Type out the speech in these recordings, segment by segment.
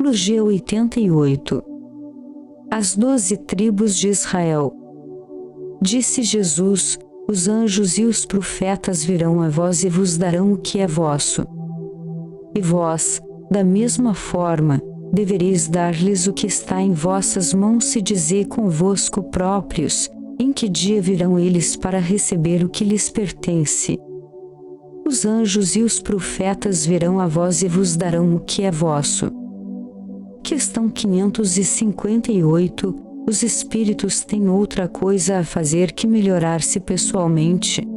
Logia 88. As 12 tribos de Israel. Disse Jesus: os anjos e os profetas virão a vós e vos darão o que é vosso. E vós, da mesma forma, devereis dar-lhes o que está em vossas mãos, e dizei convosco próprios: em que dia virão eles para receber o que lhes pertence? Os anjos e os profetas virão a vós e vos darão o que é vosso. Questão 558. Os espíritos têm outra coisa a fazer que melhorar-se pessoalmente.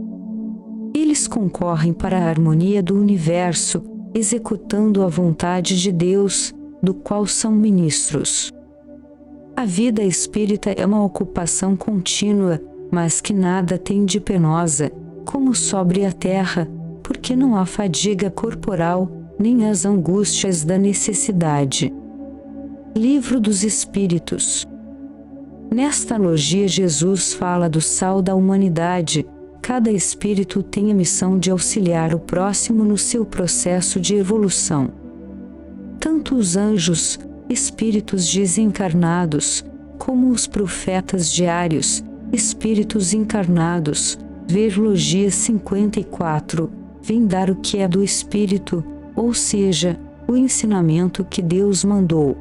Eles concorrem para a harmonia do universo, executando a vontade de Deus, do qual são ministros. A vida espírita é uma ocupação contínua, mas que nada tem de penosa, como sobre a terra, porque não há fadiga corporal, nem as angústias da necessidade. Livro dos Espíritos. Nesta logia Jesus fala do sal da humanidade. Cada espírito tem a missão de auxiliar o próximo no seu processo de evolução. Tanto os anjos, espíritos desencarnados, como os profetas diários, espíritos encarnados, ver logia 54, vêm dar o que é do espírito, ou seja, o ensinamento que Deus mandou.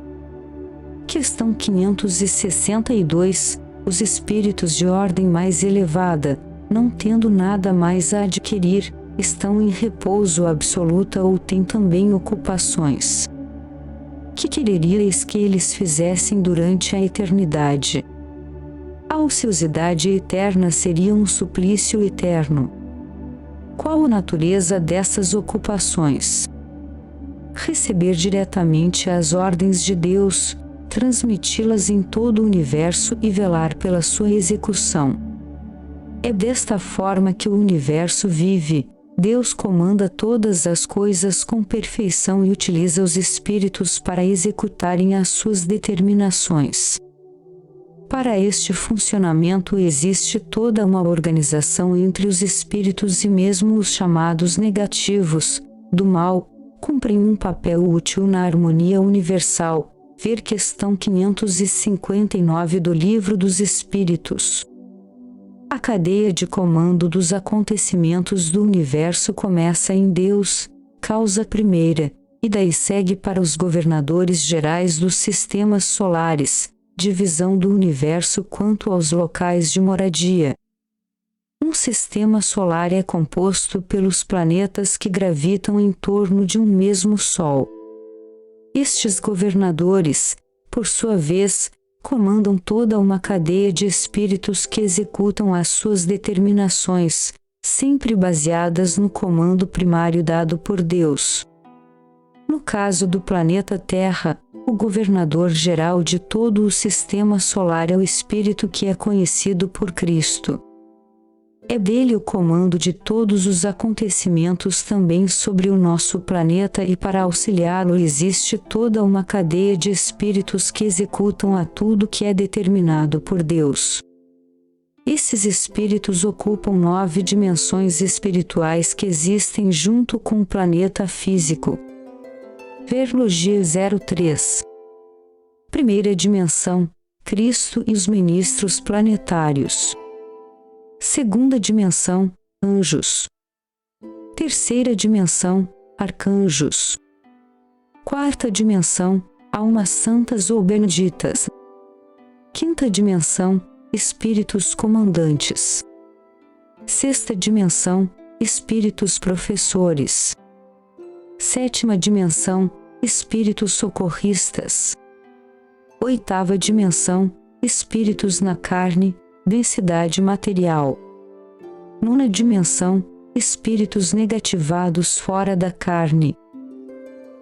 Questão 562. Os espíritos de ordem mais elevada, não tendo nada mais a adquirir, estão em repouso absoluto ou têm também ocupações. Que quereríeis que eles fizessem durante a eternidade? A ociosidade eterna seria um suplício eterno. Qual a natureza dessas ocupações? Receber diretamente as ordens de Deus, transmiti-las em todo o universo e velar pela sua execução. É desta forma que o universo vive. Deus comanda todas as coisas com perfeição e utiliza os espíritos para executarem as suas determinações. Para este funcionamento existe toda uma organização entre os espíritos, e mesmo os chamados negativos, do mal, cumprem um papel útil na harmonia universal. Ver questão 559 do Livro dos Espíritos. A cadeia de comando dos acontecimentos do universo começa em Deus, causa primeira, e daí segue para os governadores gerais dos sistemas solares, divisão do universo quanto aos locais de moradia. Um sistema solar é composto pelos planetas que gravitam em torno de um mesmo Sol. Estes governadores, por sua vez, comandam toda uma cadeia de espíritos que executam as suas determinações, sempre baseadas no comando primário dado por Deus. No caso do planeta Terra, o governador geral de todo o sistema solar é o espírito que é conhecido por Cristo. É dele o comando de todos os acontecimentos também sobre o nosso planeta, e para auxiliá-lo existe toda uma cadeia de espíritos que executam a tudo que é determinado por Deus. Esses espíritos ocupam 9 dimensões espirituais que existem junto com o planeta físico. Ver logia 03. Primeira dimensão, Cristo e os ministros planetários. Segunda dimensão, anjos. Terceira dimensão, arcanjos. Quarta dimensão, almas santas ou benditas. Quinta dimensão, espíritos comandantes. Sexta dimensão, espíritos professores. Sétima dimensão, espíritos socorristas. Oitava dimensão, espíritos na carne, densidade material. Nona dimensão, espíritos negativados fora da carne.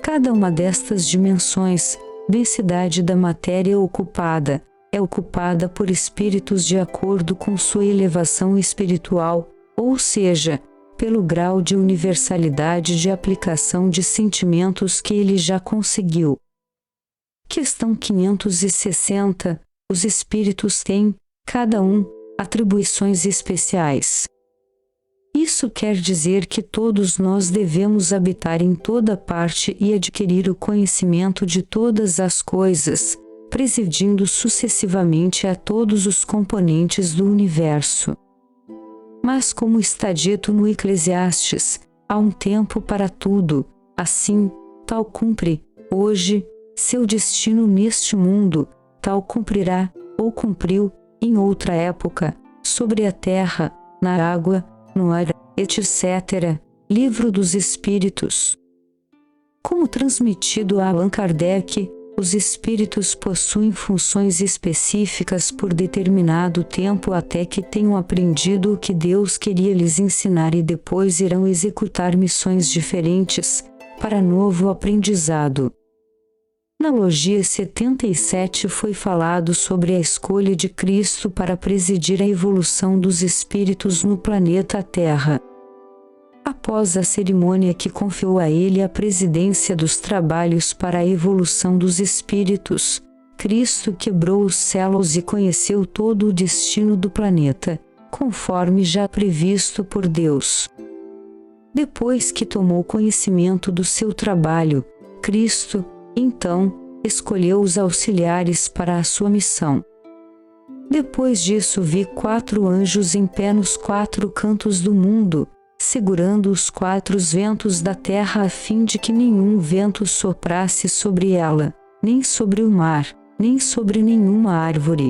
Cada uma destas dimensões, densidade da matéria ocupada, é ocupada por espíritos de acordo com sua elevação espiritual, ou seja, pelo grau de universalidade de aplicação de sentimentos que ele já conseguiu. Questão 560. Os espíritos têm, cada um, atribuições especiais. Isso quer dizer que todos nós devemos habitar em toda parte e adquirir o conhecimento de todas as coisas, presidindo sucessivamente a todos os componentes do universo. Mas como está dito no Eclesiastes, há um tempo para tudo, assim, tal cumpre, hoje, seu destino neste mundo, tal cumprirá, ou cumpriu, em outra época, sobre a terra, na água, no ar, etc. Livro dos Espíritos. Como transmitido a Allan Kardec, os espíritos possuem funções específicas por determinado tempo até que tenham aprendido o que Deus queria lhes ensinar e depois irão executar missões diferentes, para novo aprendizado. Na Logia 77 foi falado sobre a escolha de Cristo para presidir a evolução dos espíritos no planeta Terra. Após a cerimônia que confiou a ele a presidência dos trabalhos para a evolução dos espíritos, Cristo quebrou os selos e conheceu todo o destino do planeta, conforme já previsto por Deus. Depois que tomou conhecimento do seu trabalho, Cristo, então, escolheu os auxiliares para a sua missão. Depois disso vi 4 anjos em pé nos 4 cantos do mundo, segurando os 4 ventos da terra a fim de que nenhum vento soprasse sobre ela, nem sobre o mar, nem sobre nenhuma árvore.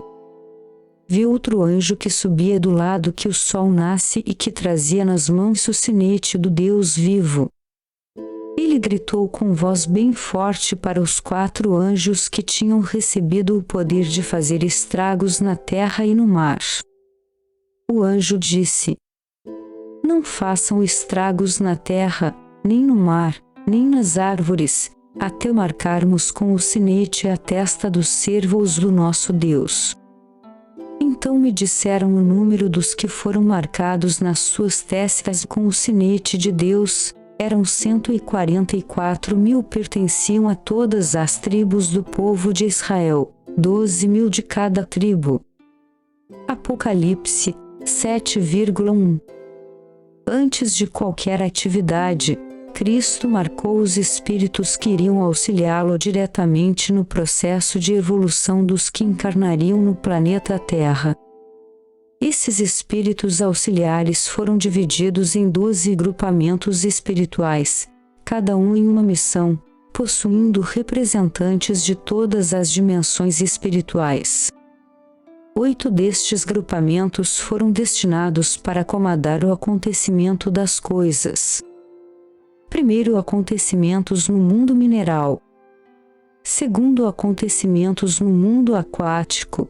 Vi outro anjo que subia do lado que o sol nasce e que trazia nas mãos o sinete do Deus vivo. Ele gritou com voz bem forte para os 4 anjos que tinham recebido o poder de fazer estragos na terra e no mar. O anjo disse: não façam estragos na terra, nem no mar, nem nas árvores, até marcarmos com o sinete a testa dos servos do nosso Deus. Então me disseram o número dos que foram marcados nas suas testas com o sinete de Deus, eram 144.000, pertenciam a todas as tribos do povo de Israel, 12.000 de cada tribo. Apocalipse 7,1. Antes de qualquer atividade, Cristo marcou os espíritos que iriam auxiliá-lo diretamente no processo de evolução dos que encarnariam no planeta Terra. Esses espíritos auxiliares foram divididos em 12 grupamentos espirituais, cada um em uma missão, possuindo representantes de todas as dimensões espirituais. 8 destes grupamentos foram destinados para acomodar o acontecimento das coisas. Primeiro, acontecimentos no mundo mineral. Segundo, acontecimentos no mundo aquático.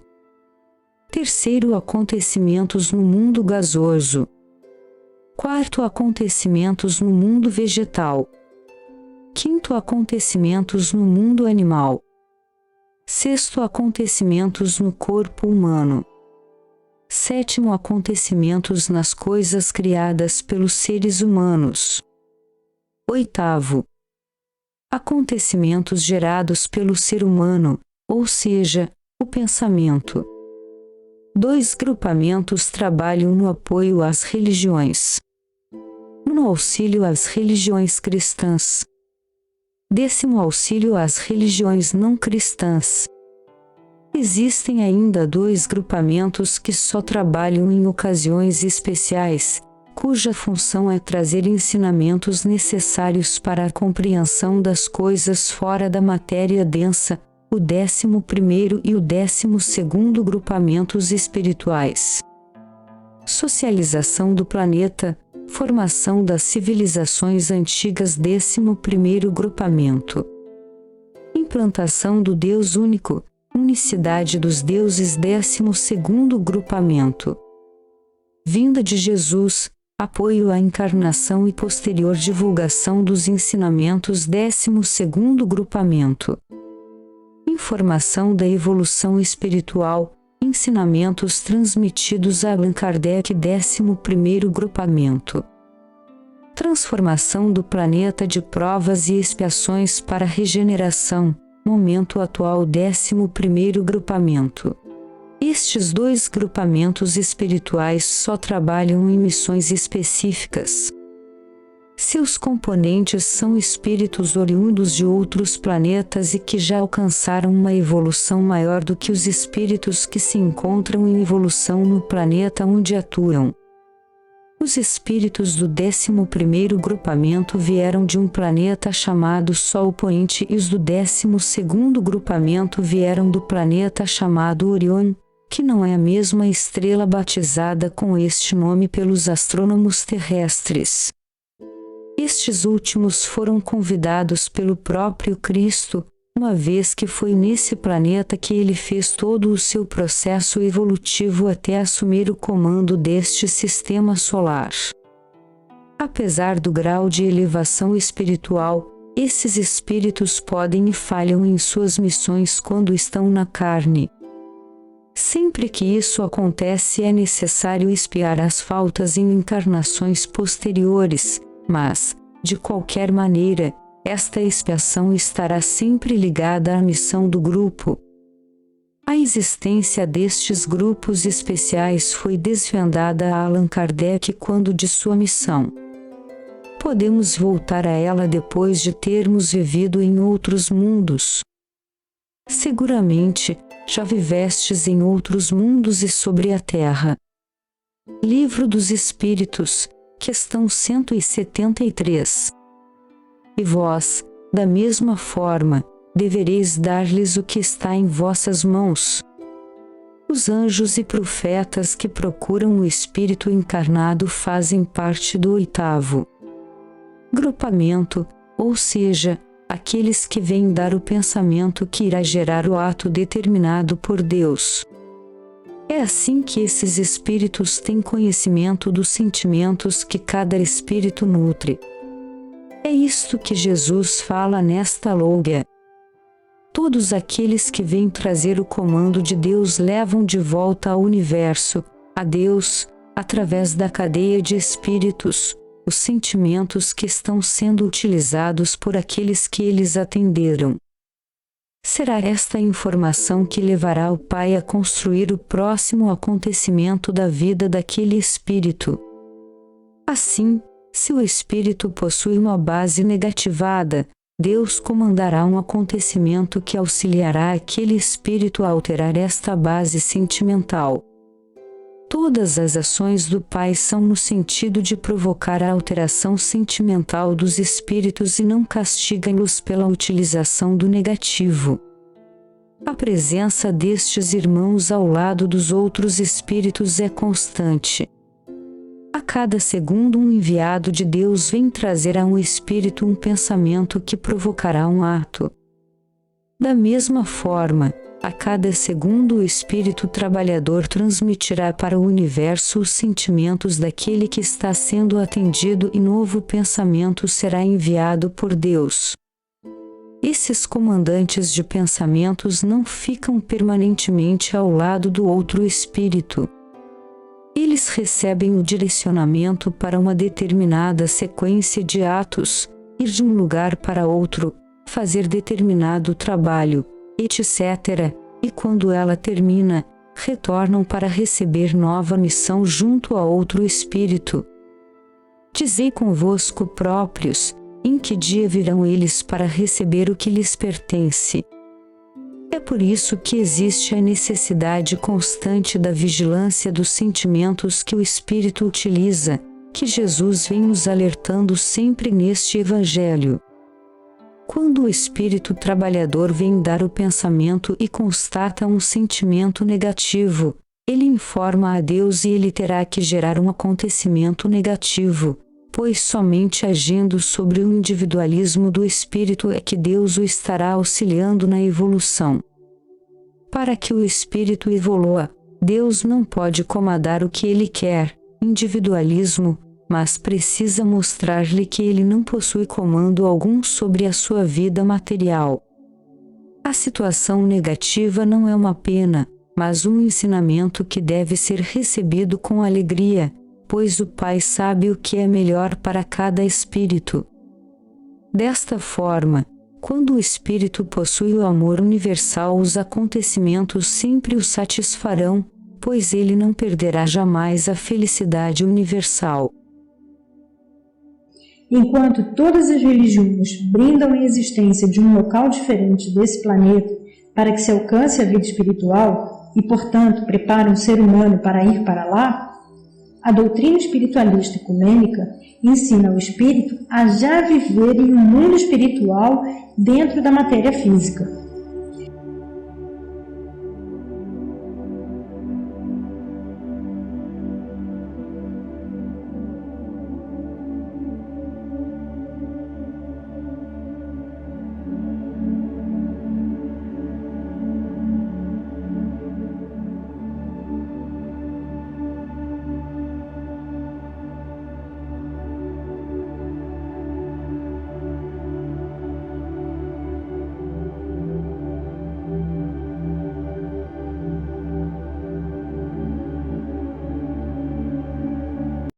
Terceiro, acontecimentos no mundo gasoso. Quarto, acontecimentos no mundo vegetal. Quinto, acontecimentos no mundo animal. Sexto, acontecimentos no corpo humano. Sétimo, acontecimentos nas coisas criadas pelos seres humanos. Oitavo, acontecimentos gerados pelo ser humano, ou seja, o pensamento. 2 grupamentos trabalham no apoio às religiões. No auxílio às religiões cristãs. 10º auxílio às religiões não cristãs. Existem ainda 2 grupamentos que só trabalham em ocasiões especiais, cuja função é trazer ensinamentos necessários para a compreensão das coisas fora da matéria densa, o 11º e o 12º grupamentos espirituais. Socialização do planeta, formação das civilizações antigas, 11º grupamento. Implantação do Deus único, unicidade dos deuses, 12º grupamento. Vinda de Jesus, apoio à encarnação e posterior divulgação dos ensinamentos, 12º grupamento. Informação da evolução espiritual, ensinamentos transmitidos a Allan Kardec, 11º grupamento. Transformação do planeta de provas e expiações para regeneração, momento atual, 11º grupamento. Estes dois grupamentos espirituais só trabalham em missões específicas. Seus componentes são espíritos oriundos de outros planetas e que já alcançaram uma evolução maior do que os espíritos que se encontram em evolução no planeta onde atuam. Os espíritos do 11º grupamento vieram de um planeta chamado Sol Poente e os do 12º grupamento vieram do planeta chamado Orion, que não é a mesma estrela batizada com este nome pelos astrônomos terrestres. Estes últimos foram convidados pelo próprio Cristo, uma vez que foi nesse planeta que ele fez todo o seu processo evolutivo até assumir o comando deste sistema solar. Apesar do grau de elevação espiritual, esses espíritos podem e falham em suas missões quando estão na carne. Sempre que isso acontece é necessário expiar as faltas em encarnações posteriores, mas, de qualquer maneira, esta expiação estará sempre ligada à missão do grupo. A existência destes grupos especiais foi desvendada a Allan Kardec quando de sua missão. Podemos voltar a ela depois de termos vivido em outros mundos. Seguramente, já vivestes em outros mundos e sobre a Terra. Livro dos Espíritos, questão 173. E vós, da mesma forma, devereis dar-lhes o que está em vossas mãos. Os anjos e profetas que procuram o Espírito encarnado fazem parte do 8º grupamento, ou seja, aqueles que vêm dar o pensamento que irá gerar o ato determinado por Deus. É assim que esses espíritos têm conhecimento dos sentimentos que cada espírito nutre. É isto que Jesus fala nesta logia. Todos aqueles que vêm trazer o comando de Deus levam de volta ao universo, a Deus, através da cadeia de espíritos, os sentimentos que estão sendo utilizados por aqueles que eles atenderam. Será esta informação que levará o Pai a construir o próximo acontecimento da vida daquele espírito. Assim, se o espírito possui uma base negativada, Deus comandará um acontecimento que auxiliará aquele espírito a alterar esta base sentimental. Todas as ações do Pai são no sentido de provocar a alteração sentimental dos espíritos e não castiga-los pela utilização do negativo. A presença destes irmãos ao lado dos outros espíritos é constante. A cada segundo um enviado de Deus vem trazer a um espírito um pensamento que provocará um ato. Da mesma forma, a cada segundo o espírito trabalhador transmitirá para o universo os sentimentos daquele que está sendo atendido e novo pensamento será enviado por Deus. Esses comandantes de pensamentos não ficam permanentemente ao lado do outro espírito. Eles recebem o direcionamento para uma determinada sequência de atos, ir de um lugar para outro, fazer determinado trabalho, etc., e quando ela termina, retornam para receber nova missão junto a outro espírito. Dizei convosco próprios, em que dia virão eles para receber o que lhes pertence? É por isso que existe a necessidade constante da vigilância dos sentimentos que o espírito utiliza, que Jesus vem nos alertando sempre neste Evangelho. Quando o espírito trabalhador vem dar o pensamento e constata um sentimento negativo, ele informa a Deus e ele terá que gerar um acontecimento negativo, pois somente agindo sobre o individualismo do espírito é que Deus o estará auxiliando na evolução. Para que o espírito evolua, Deus não pode comandar o que ele quer, individualismo, mas precisa mostrar-lhe que ele não possui comando algum sobre a sua vida material. A situação negativa não é uma pena, mas um ensinamento que deve ser recebido com alegria, pois o Pai sabe o que é melhor para cada espírito. Desta forma, Quando o espírito possui o amor universal, os acontecimentos sempre o satisfarão, pois ele não perderá jamais a felicidade universal. Enquanto todas as religiões brindam a existência de um local diferente desse planeta para que se alcance a vida espiritual e, portanto, preparam o ser humano para ir para lá, a doutrina espiritualista ecumênica ensina ao espírito a já viver em um mundo espiritual dentro da matéria física.